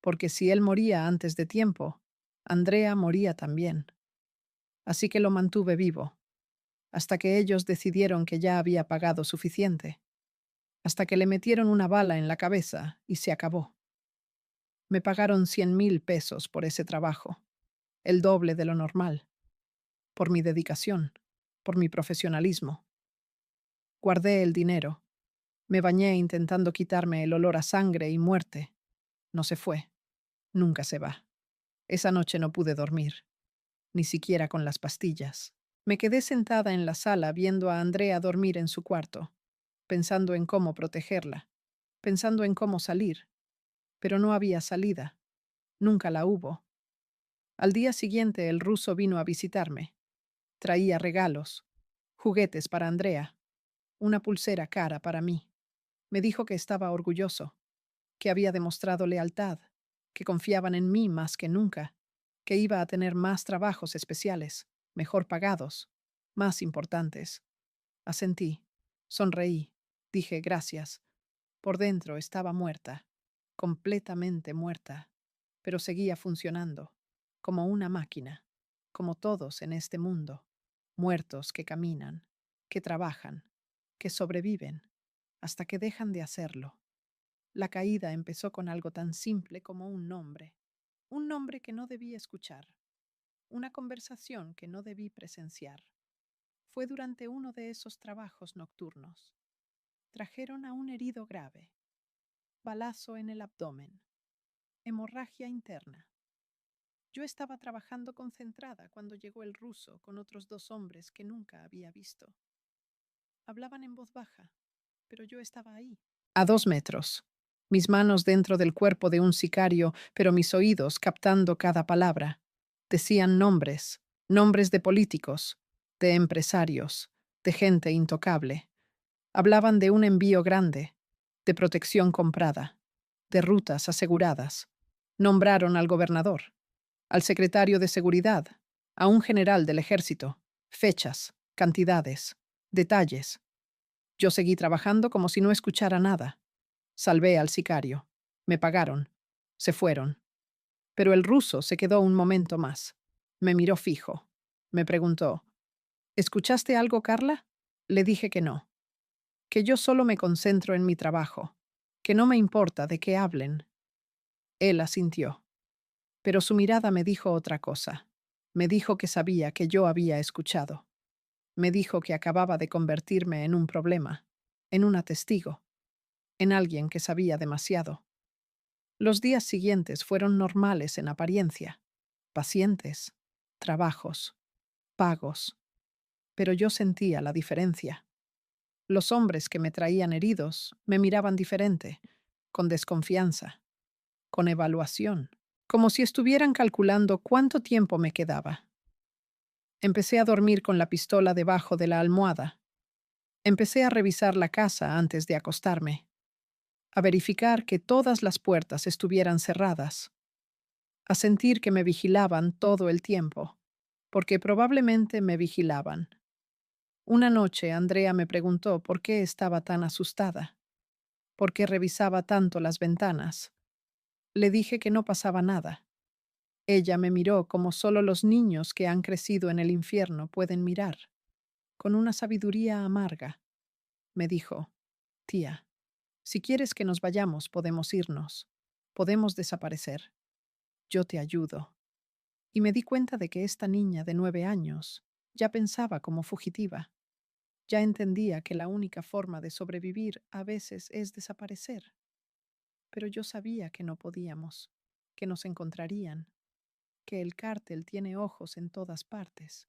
porque si él moría antes de tiempo, Andrea moría también. Así que lo mantuve vivo, hasta que ellos decidieron que ya había pagado suficiente, hasta que le metieron una bala en la cabeza y se acabó. Me pagaron 100,000 pesos por ese trabajo, el doble de lo normal, por mi dedicación, por mi profesionalismo. Guardé el dinero. Me bañé intentando quitarme el olor a sangre y muerte. No se fue. Nunca se va. Esa noche no pude dormir, ni siquiera con las pastillas. Me quedé sentada en la sala viendo a Andrea dormir en su cuarto, pensando en cómo protegerla, pensando en cómo salir. Pero no había salida. Nunca la hubo. Al día siguiente el ruso vino a visitarme. Traía regalos, juguetes para Andrea, una pulsera cara para mí. Me dijo que estaba orgulloso, que había demostrado lealtad, que confiaban en mí más que nunca, que iba a tener más trabajos especiales, mejor pagados, más importantes. Asentí, sonreí, dije gracias. Por dentro estaba muerta, completamente muerta, pero seguía funcionando, como una máquina, como todos en este mundo, muertos que caminan, que trabajan, que sobreviven, hasta que dejan de hacerlo. La caída empezó con algo tan simple como un nombre que no debí escuchar, una conversación que no debí presenciar. Fue durante uno de esos trabajos nocturnos. Trajeron a un herido grave, balazo en el abdomen, hemorragia interna. Yo estaba trabajando concentrada cuando llegó el ruso con otros 2 hombres que nunca había visto. Hablaban en voz baja, pero yo estaba ahí. A 2 metros. Mis manos dentro del cuerpo de un sicario, pero mis oídos captando cada palabra. Decían nombres, nombres de políticos, de empresarios, de gente intocable. Hablaban de un envío grande, de protección comprada, de rutas aseguradas. Nombraron al gobernador, al secretario de seguridad, a un general del ejército, fechas, cantidades, detalles. Yo seguí trabajando como si no escuchara nada. Salvé al sicario. Me pagaron. Se fueron. Pero el ruso se quedó un momento más. Me miró fijo. Me preguntó, ¿escuchaste algo, Carla? Le dije que no. Que yo solo me concentro en mi trabajo. Que no me importa de qué hablen. Él asintió. Pero su mirada me dijo otra cosa. Me dijo que sabía que yo había escuchado. Me dijo que acababa de convertirme en un problema, en una testigo, en alguien que sabía demasiado. Los días siguientes fueron normales en apariencia. Pacientes, trabajos, pagos. Pero yo sentía la diferencia. Los hombres que me traían heridos me miraban diferente, con desconfianza, con evaluación, como si estuvieran calculando cuánto tiempo me quedaba. Empecé a dormir con la pistola debajo de la almohada. Empecé a revisar la casa antes de acostarme, a verificar que todas las puertas estuvieran cerradas, a sentir que me vigilaban todo el tiempo, porque probablemente me vigilaban. Una noche Andrea me preguntó por qué estaba tan asustada, por qué revisaba tanto las ventanas. Le dije que no pasaba nada. Ella me miró como solo los niños que han crecido en el infierno pueden mirar, con una sabiduría amarga. Me dijo, tía, si quieres que nos vayamos, podemos irnos. Podemos desaparecer. Yo te ayudo. Y me di cuenta de que esta niña de 9 años ya pensaba como fugitiva. Ya entendía que la única forma de sobrevivir a veces es desaparecer. Pero yo sabía que no podíamos, que nos encontrarían, que el cártel tiene ojos en todas partes,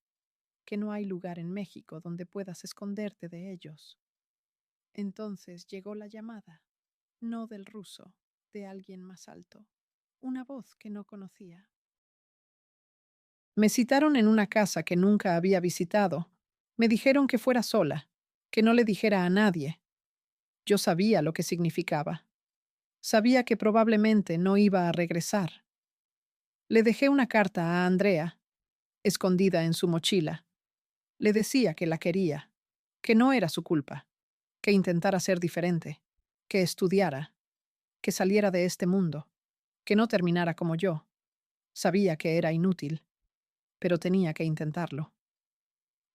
que no hay lugar en México donde puedas esconderte de ellos. Entonces llegó la llamada, no del ruso, de alguien más alto, una voz que no conocía. Me citaron en una casa que nunca había visitado. Me dijeron que fuera sola, que no le dijera a nadie. Yo sabía lo que significaba. Sabía que probablemente no iba a regresar. Le dejé una carta a Andrea, escondida en su mochila. Le decía que la quería, que no era su culpa, que intentara ser diferente, que estudiara, que saliera de este mundo, que no terminara como yo. Sabía que era inútil, pero tenía que intentarlo.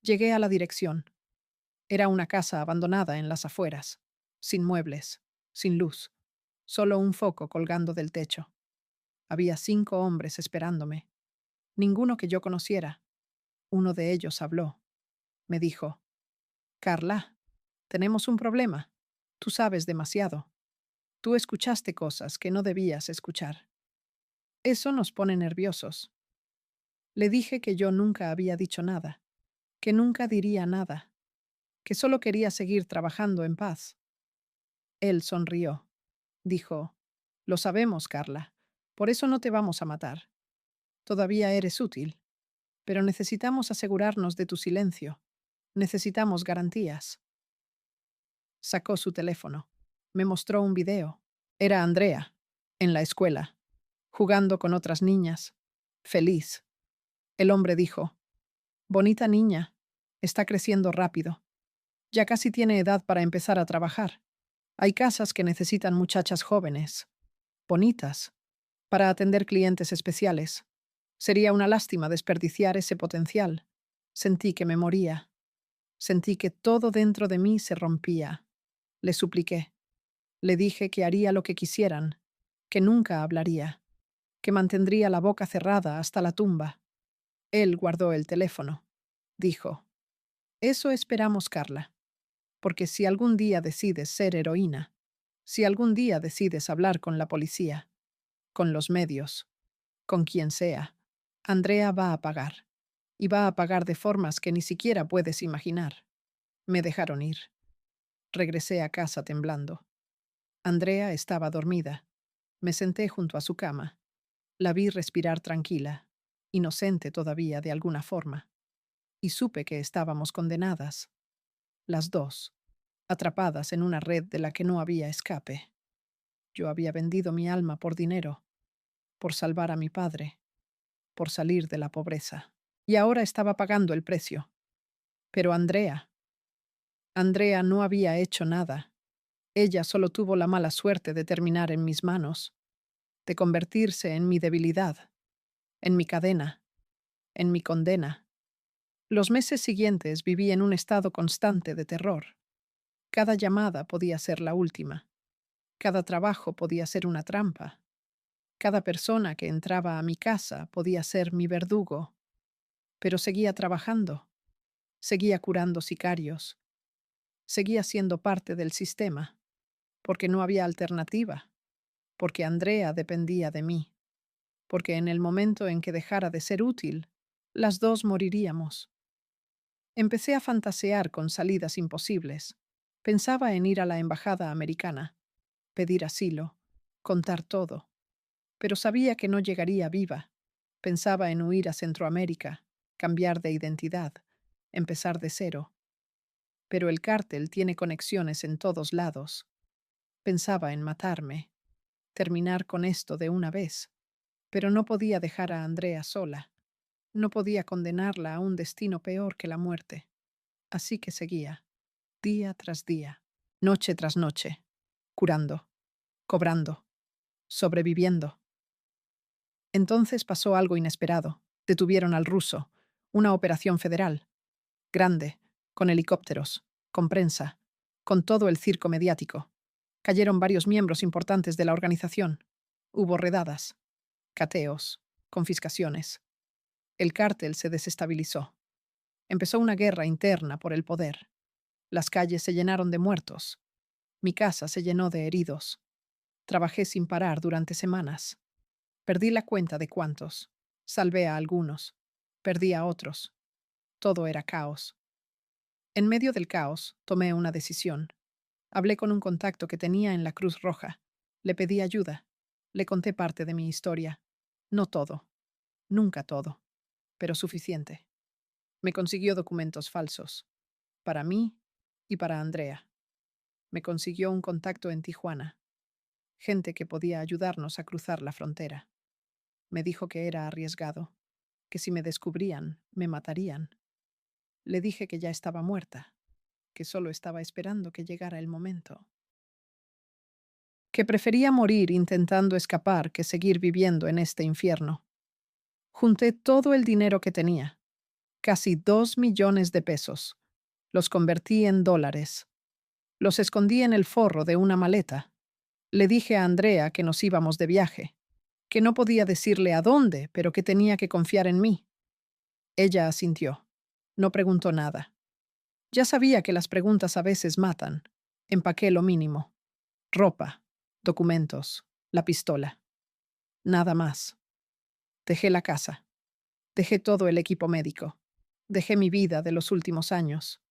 Llegué a la dirección. Era una casa abandonada en las afueras, sin muebles, sin luz, solo un foco colgando del techo. Había 5 hombres esperándome, ninguno que yo conociera. Uno de ellos habló. Me dijo, Carla, tenemos un problema. Tú sabes demasiado. Tú escuchaste cosas que no debías escuchar. Eso nos pone nerviosos. Le dije que yo nunca había dicho nada, que nunca diría nada, que solo quería seguir trabajando en paz. Él sonrió. Dijo, lo sabemos, Carla. Por eso no te vamos a matar. Todavía eres útil. Pero necesitamos asegurarnos de tu silencio. Necesitamos garantías. Sacó su teléfono. Me mostró un video. Era Andrea, en la escuela, jugando con otras niñas. Feliz. El hombre dijo, bonita niña. Está creciendo rápido. Ya casi tiene edad para empezar a trabajar. Hay casas que necesitan muchachas jóvenes, bonitas, para atender clientes especiales. Sería una lástima desperdiciar ese potencial. Sentí que me moría. Sentí que todo dentro de mí se rompía. Le supliqué. Le dije que haría lo que quisieran, que nunca hablaría, que mantendría la boca cerrada hasta la tumba. Él guardó el teléfono. Dijo, eso esperamos, Carla. Porque si algún día decides ser heroína, si algún día decides hablar con la policía, con los medios, con quien sea, Andrea va a pagar. Y va a pagar de formas que ni siquiera puedes imaginar. Me dejaron ir. Regresé a casa temblando. Andrea estaba dormida. Me senté junto a su cama. La vi respirar tranquila, inocente todavía de alguna forma. Y supe que estábamos condenadas. Las dos, atrapadas en una red de la que no había escape. Yo había vendido mi alma por dinero, por salvar a mi padre, por salir de la pobreza. Y ahora estaba pagando el precio. Pero Andrea no había hecho nada. Ella solo tuvo la mala suerte de terminar en mis manos, de convertirse en mi debilidad, en mi cadena, en mi condena. Los meses siguientes viví en un estado constante de terror. Cada llamada podía ser la última. Cada trabajo podía ser una trampa. Cada persona que entraba a mi casa podía ser mi verdugo. Pero seguía trabajando. Seguía curando sicarios. Seguía siendo parte del sistema, porque no había alternativa, porque Andrea dependía de mí, porque en el momento en que dejara de ser útil, las dos moriríamos. Empecé a fantasear con salidas imposibles. Pensaba en ir a la embajada americana, pedir asilo, contar todo, pero sabía que no llegaría viva. Pensaba en huir a Centroamérica, cambiar de identidad, empezar de cero. Pero el cártel tiene conexiones en todos lados. Pensaba en matarme, terminar con esto de una vez, pero no podía dejar a Andrea sola. No podía condenarla a un destino peor que la muerte. Así que seguía, día tras día, noche tras noche, curando, cobrando, sobreviviendo. Entonces pasó algo inesperado. Detuvieron al ruso, una operación federal, grande, con helicópteros, con prensa, con todo el circo mediático. Cayeron varios miembros importantes de la organización. Hubo redadas, cateos, confiscaciones. El cártel se desestabilizó. Empezó una guerra interna por el poder. Las calles se llenaron de muertos. Mi casa se llenó de heridos. Trabajé sin parar durante semanas. Perdí la cuenta de cuántos. Salvé a algunos. Perdí a otros. Todo era caos. En medio del caos, tomé una decisión. Hablé con un contacto que tenía en la Cruz Roja. Le pedí ayuda. Le conté parte de mi historia. No todo. Nunca todo. Pero suficiente. Me consiguió documentos falsos. Para mí y para Andrea. Me consiguió un contacto en Tijuana. Gente que podía ayudarnos a cruzar la frontera. Me dijo que era arriesgado, que si me descubrían, me matarían. Le dije que ya estaba muerta, que solo estaba esperando que llegara el momento. Que prefería morir intentando escapar que seguir viviendo en este infierno. Junté todo el dinero que tenía, casi 2 millones de pesos. Los convertí en dólares. Los escondí en el forro de una maleta. Le dije a Andrea que nos íbamos de viaje, que no podía decirle a dónde, pero que tenía que confiar en mí. Ella asintió. No preguntó nada. Ya sabía que las preguntas a veces matan. Empaqué lo mínimo. Ropa, documentos, la pistola. Nada más. Dejé la casa. Dejé todo el equipo médico. Dejé mi vida de los últimos años.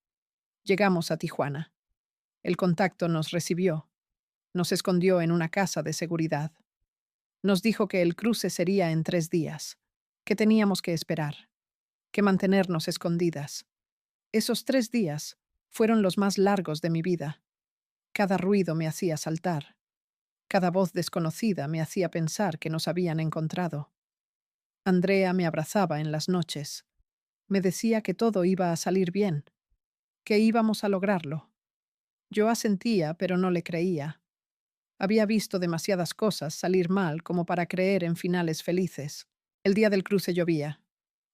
Llegamos a Tijuana. El contacto nos recibió. Nos escondió en una casa de seguridad. Nos dijo que el cruce sería en 3 días, que teníamos que esperar, que mantenernos escondidas. Esos 3 días fueron los más largos de mi vida. Cada ruido me hacía saltar. Cada voz desconocida me hacía pensar que nos habían encontrado. Andrea me abrazaba en las noches. Me decía que todo iba a salir bien, que íbamos a lograrlo. Yo asentía, pero no le creía. Había visto demasiadas cosas salir mal como para creer en finales felices. El día del cruce llovía.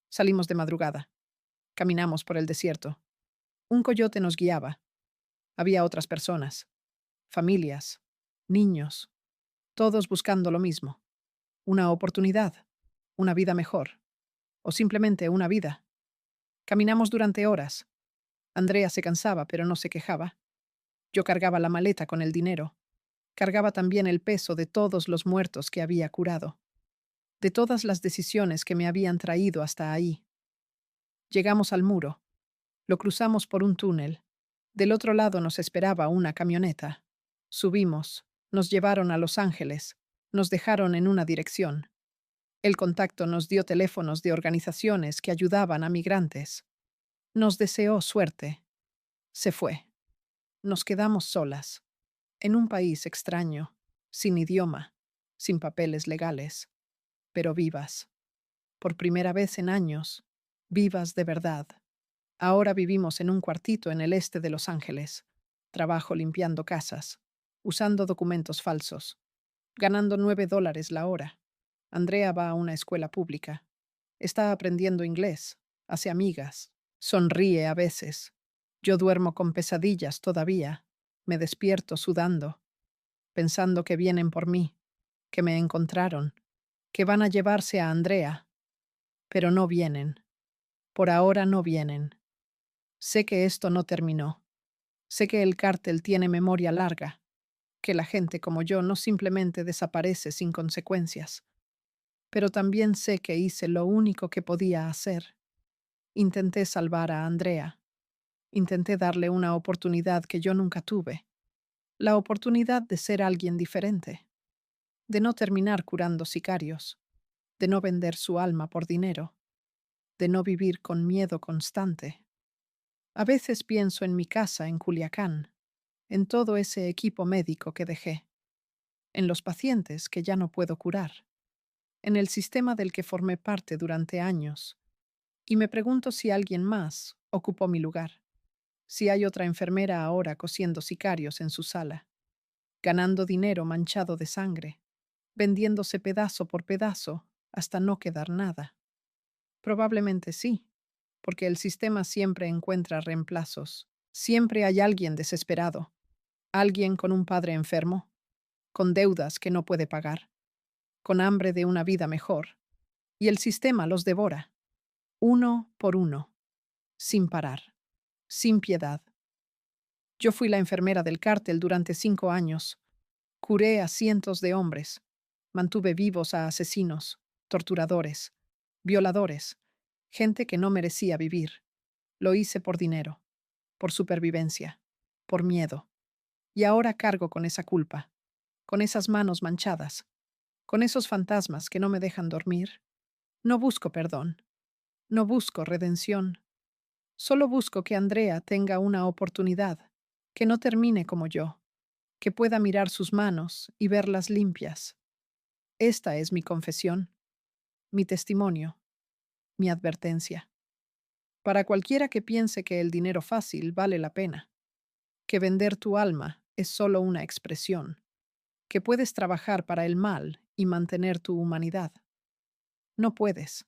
Salimos de madrugada. Caminamos por el desierto. Un coyote nos guiaba. Había otras personas, familias, niños, todos buscando lo mismo. Una oportunidad, una vida mejor, o simplemente una vida. Caminamos durante horas. Andrea se cansaba, pero no se quejaba. Yo cargaba la maleta con el dinero. Cargaba también el peso de todos los muertos que había curado, de todas las decisiones que me habían traído hasta ahí. Llegamos al muro. Lo cruzamos por un túnel. Del otro lado nos esperaba una camioneta. Subimos. Nos llevaron a Los Ángeles. Nos dejaron en una dirección. El contacto nos dio teléfonos de organizaciones que ayudaban a migrantes. Nos deseó suerte. Se fue. Nos quedamos solas, en un país extraño, sin idioma, sin papeles legales, pero vivas. Por primera vez en años, vivas de verdad. Ahora vivimos en un cuartito en el este de Los Ángeles. Trabajo limpiando casas, usando documentos falsos, ganando $9 la hora. Andrea va a una escuela pública. Está aprendiendo inglés, hace amigas, sonríe a veces. Yo duermo con pesadillas todavía. Me despierto sudando, pensando que vienen por mí, que me encontraron, que van a llevarse a Andrea. Pero no vienen. Por ahora no vienen. Sé que esto no terminó. Sé que el cártel tiene memoria larga, que la gente como yo no simplemente desaparece sin consecuencias. Pero también sé que hice lo único que podía hacer. Intenté salvar a Andrea. Intenté darle una oportunidad que yo nunca tuve. La oportunidad de ser alguien diferente. De no terminar curando sicarios. De no vender su alma por dinero. De no vivir con miedo constante. A veces pienso en mi casa en Culiacán, en todo ese equipo médico que dejé, en los pacientes que ya no puedo curar, en el sistema del que formé parte durante años, y me pregunto si alguien más ocupó mi lugar, si hay otra enfermera ahora cosiendo sicarios en su sala, ganando dinero manchado de sangre, vendiéndose pedazo por pedazo hasta no quedar nada. Probablemente sí, porque el sistema siempre encuentra reemplazos. Siempre hay alguien desesperado, alguien con un padre enfermo, con deudas que no puede pagar, con hambre de una vida mejor, y el sistema los devora, uno por uno, sin parar, sin piedad. Yo fui la enfermera del cártel durante 5 años. Curé a cientos de hombres. Mantuve vivos a asesinos, torturadores, violadores, gente que no merecía vivir. Lo hice por dinero, por supervivencia, por miedo. Y ahora cargo con esa culpa, con esas manos manchadas, con esos fantasmas que no me dejan dormir. No busco perdón, no busco redención. Solo busco que Andrea tenga una oportunidad, que no termine como yo, que pueda mirar sus manos y verlas limpias. Esta es mi confesión, mi testimonio, mi advertencia. Para cualquiera que piense que el dinero fácil vale la pena, que vender tu alma es solo una expresión, que puedes trabajar para el mal y mantener tu humanidad. No puedes.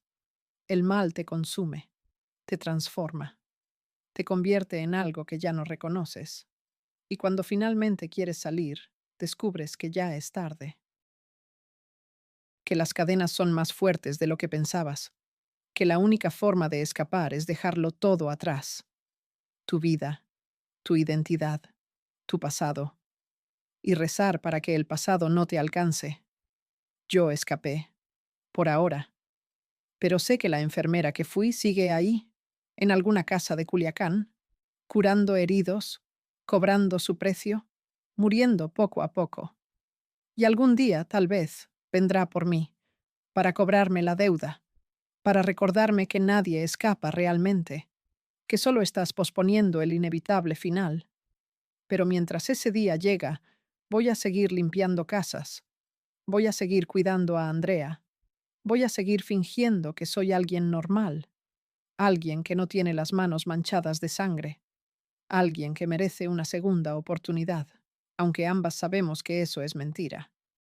El mal te consume, te transforma, te convierte en algo que ya no reconoces. Y cuando finalmente quieres salir, descubres que ya es tarde, que las cadenas son más fuertes de lo que pensabas, que la única forma de escapar es dejarlo todo atrás, tu vida, tu identidad, tu pasado, y rezar para que el pasado no te alcance. Yo escapé, por ahora, pero sé que la enfermera que fui sigue ahí, en alguna casa de Culiacán, curando heridos, cobrando su precio, muriendo poco a poco. Y algún día, tal vez, vendrá por mí, para cobrarme la deuda, para recordarme que nadie escapa realmente, que solo estás posponiendo el inevitable final. Pero mientras ese día llega, voy a seguir limpiando casas, voy a seguir cuidando a Andrea, voy a seguir fingiendo que soy alguien normal, alguien que no tiene las manos manchadas de sangre, alguien que merece una segunda oportunidad, aunque ambas sabemos que eso es mentira.